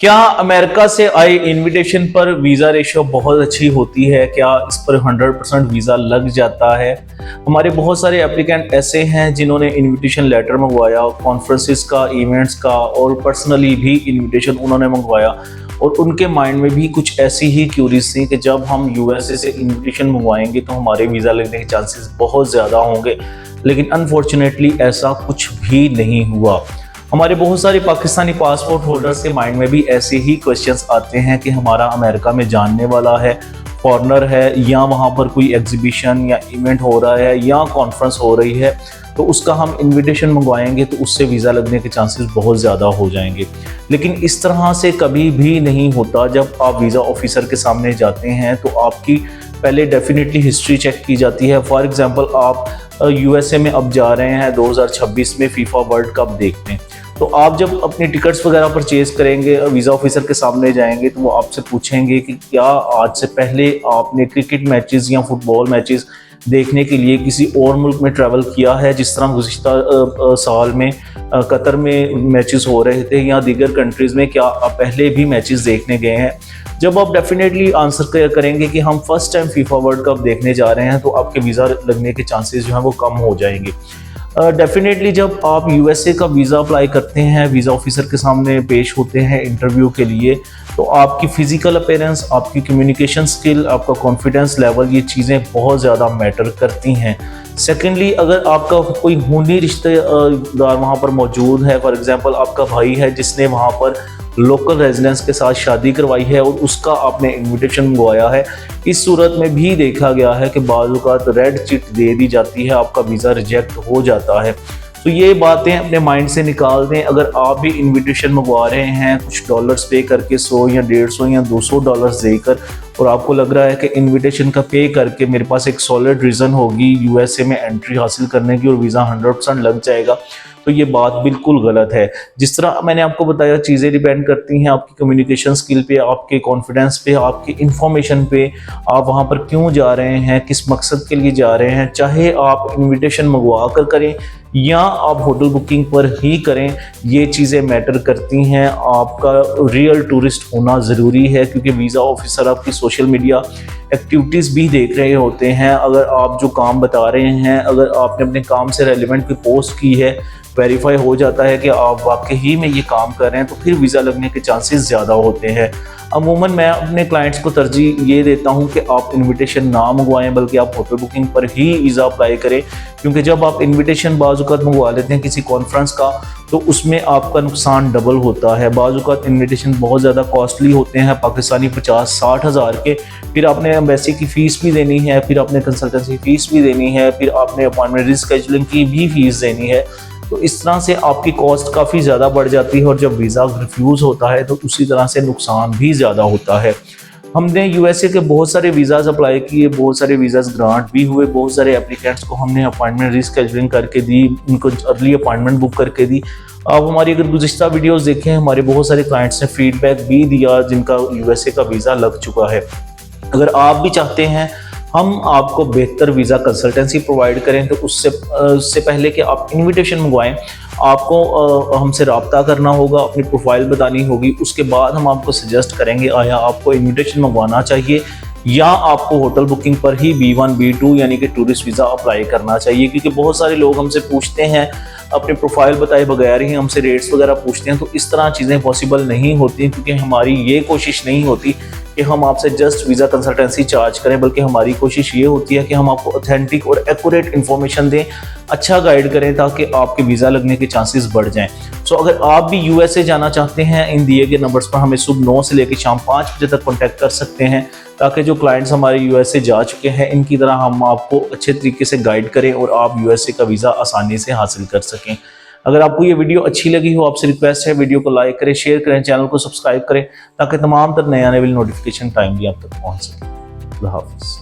क्या अमेरिका से आए इनविटेशन पर वीज़ा रेशियो बहुत अच्छी होती है? क्या इस पर 100% वीज़ा लग जाता है? हमारे बहुत सारे एप्लीकेंट ऐसे हैं जिन्होंने इनविटेशन लेटर मंगवाया, कॉन्फ्रेंसेस का, इवेंट्स का और पर्सनली भी इनविटेशन उन्होंने मंगवाया और उनके माइंड में भी कुछ ऐसी ही क्यूरीज थी कि जब हम यूएसए से इनविटेशन मंगवाएंगे तो हमारे वीज़ा लगने के चांसेस बहुत ज़्यादा होंगे, लेकिन अनफॉर्चुनेटली ऐसा कुछ भी नहीं हुआ। हमारे बहुत सारे पाकिस्तानी पासपोर्ट होल्डर्स के माइंड में भी ऐसे ही क्वेश्चंस आते हैं कि हमारा अमेरिका में जानने वाला है, फॉरेनर है, या वहाँ पर कोई एग्जीबिशन या इवेंट हो रहा है या कॉन्फ्रेंस हो रही है, तो उसका हम इनविटेशन मंगवाएंगे तो उससे वीज़ा लगने के चांसेस बहुत ज़्यादा हो जाएंगे। लेकिन इस तरह से कभी भी नहीं होता। जब आप वीज़ा ऑफिसर के सामने जाते हैं तो आपकी पहले डेफिनेटली हिस्ट्री चेक की जाती है। फॉर एग्जांपल, आप यूएसए में अब जा रहे हैं 2026 में फीफा वर्ल्ड कप देखने, तो आप जब अपनी टिकट्स वगैरह परचेज करेंगे और वीज़ा ऑफिसर के सामने जाएंगे तो वो आपसे पूछेंगे कि क्या आज से पहले आपने क्रिकेट मैचेस या फुटबॉल मैचेस देखने के लिए किसी और मुल्क में ट्रैवल किया है, जिस तरह गुज़िश्ता साल में कतर में मैचेस हो रहे थे या दीगर कंट्रीज़ में, क्या आप पहले भी मैचेस देखने गए हैं? जब आप डेफिनेटली आंसर करेंगे कि हम first time FIFA world cup देखने जा रहे हैं, तो आपके वीज़ा लगने के चांसेस जो हैं वो कम हो जाएंगे। डेफिनेटली जब आप यूएसए का वीज़ा अप्लाई करते हैं, वीज़ा ऑफिसर के सामने पेश होते हैं इंटरव्यू के लिए, तो आपकी फ़िज़िकल अपीयरेंस, आपकी कम्युनिकेशन स्किल, आपका कॉन्फिडेंस लेवल, ये चीज़ें बहुत ज़्यादा मैटर करती हैं। सेकेंडली, अगर आपका कोई खूनी रिश्तेदार वहाँ पर मौजूद है, फॉर एग्ज़ाम्पल आपका भाई है जिसने वहाँ पर लोकल रेजिडेंट्स के साथ शादी करवाई है और उसका आपने इनविटेशन मंगवाया है, इस सूरत में भी देखा गया है कि बाज़ औक़ात रेड चिट दे दी जाती है, आपका वीज़ा रिजेक्ट हो जाता है। तो ये बातें अपने माइंड से निकाल दें। अगर आप भी इनविटेशन मंगवा रहे हैं कुछ डॉलर्स पे करके, 100 या 150 या 200 डॉलर्स देकर, और आपको लग रहा है कि इनविटेशन का पे करके मेरे पास एक सॉलिड रीज़न होगी यूएसए में एंट्री हासिल करने की और वीज़ा 100% लग जाएगा, तो ये बात बिल्कुल गलत है। जिस तरह मैंने आपको बताया, चीज़ें डिपेंड करती हैं आपकी कम्युनिकेशन स्किल पे, आपके कॉन्फिडेंस पे, आपकी इन्फॉर्मेशन पे, आप वहाँ पर क्यों जा रहे हैं, किस मकसद के लिए जा रहे हैं। चाहे आप इनविटेशन मंगवा कर करें या आप होटल बुकिंग पर ही करें, ये चीज़ें मैटर करती हैं। आपका रियल टूरिस्ट होना ज़रूरी है, क्योंकि वीज़ा ऑफिसर आपकी सोशल मीडिया एक्टिविटीज़ भी देख रहे होते हैं। अगर आप जो काम बता रहे हैं, अगर आपने अपने काम से रेलिवेंट कोई पोस्ट की है, वेरीफाई हो जाता है कि आप वाकई में ये काम कर रहे हैं, तो फिर वीज़ा लगने के चांसेस ज़्यादा होते हैं। अमूमन मैं अपने क्लाइंट्स को तरजीह ये देता हूँ कि आप इनविटेशन ना मंगवाएं, बल्कि आप होटल बुकिंग पर ही वीज़ा अप्लाई करें, क्योंकि जब आप इनविटेशन बाज़ औक़ात मंगवा लेते हैं किसी कॉन्फ्रेंस का, तो उसमें आपका नुकसान डबल होता है। बाज़ औक़ात इनविटेशन बहुत ज़्यादा कॉस्टली होते हैं, पाकिस्तानी 50-60 हज़ार के, फिर आपने एम्बेसी की फ़ीस भी देनी है, फिर आपने कंसल्टेंसी फ़ीस भी देनी है, फिर आपने अपॉइंटमेंट रिस्केजुलिंग की भी फ़ीस देनी है। तो इस तरह से आपकी कॉस्ट काफ़ी ज़्यादा बढ़ जाती है, और जब वीज़ा रिफ्यूज़ होता है तो उसी तरह से नुकसान भी ज़्यादा होता है। हमने यूएसए के बहुत सारे वीज़ाज़ अप्लाई किए, बहुत सारे वीज़ाज़ ग्रांट भी हुए, बहुत सारे एप्लीकेंट्स को हमने अपॉइंटमेंट रिस्केजुलिंग करके दी, उनको अर्ली अपॉइंटमेंट बुक करके दी। आप हमारी अगर गुज़िश्ता वीडियोज़ देखें, हमारे बहुत सारे क्लाइंट्स ने फीडबैक भी दिया जिनका यूएसए का वीज़ा लग चुका है। अगर आप भी चाहते हैं हम आपको बेहतर वीज़ा कंसल्टेंसी प्रोवाइड करें, तो उससे पहले कि आप इनविटेशन मंगवाएं, आपको हमसे रब्ता करना होगा, अपनी प्रोफाइल बतानी होगी। उसके बाद हम आपको सजेस्ट करेंगे आया आपको इनविटेशन मंगवाना चाहिए या आपको होटल बुकिंग पर ही B1 B2 यानी कि टूरिस्ट वीज़ा अप्लाई करना चाहिए। क्योंकि बहुत सारे लोग हमसे पूछते हैं, अपनी प्रोफाइल बताए बगैर ही हमसे रेट्स वगैरह पूछते हैं, तो इस तरह चीज़ें पॉसिबल नहीं होती, क्योंकि हमारी ये कोशिश नहीं होती कि हम आपसे जस्ट वीज़ा कंसल्टेंसी चार्ज करें, बल्कि हमारी कोशिश ये होती है कि हम आपको ऑथेंटिक और एक्यूरेट इन्फॉर्मेशन दें, अच्छा गाइड करें, ताकि आपके वीज़ा लगने के चांसेस बढ़ जाएं। सो अगर आप भी यूएसए जाना चाहते हैं, इन दिए गए नंबर्स पर हमें सुबह 9 से लेकर शाम 5 बजे तक कॉन्टैक्ट कर सकते हैं, ताकि जो क्लाइंट्स हमारे यूएसए जा चुके हैं इनकी तरह हम आपको अच्छे तरीके से गाइड करें और आप यूएसए का वीज़ा आसानी से हासिल कर सकें। अगर आपको ये वीडियो अच्छी लगी हो, आपसे रिक्वेस्ट है वीडियो को लाइक करें, शेयर करें, चैनल को सब्सक्राइब करें, ताकि तमाम तर नए आने वाली नोटिफिकेशन टाइमली आप तक पहुँच सके। अल्लाह हाफ़िज़।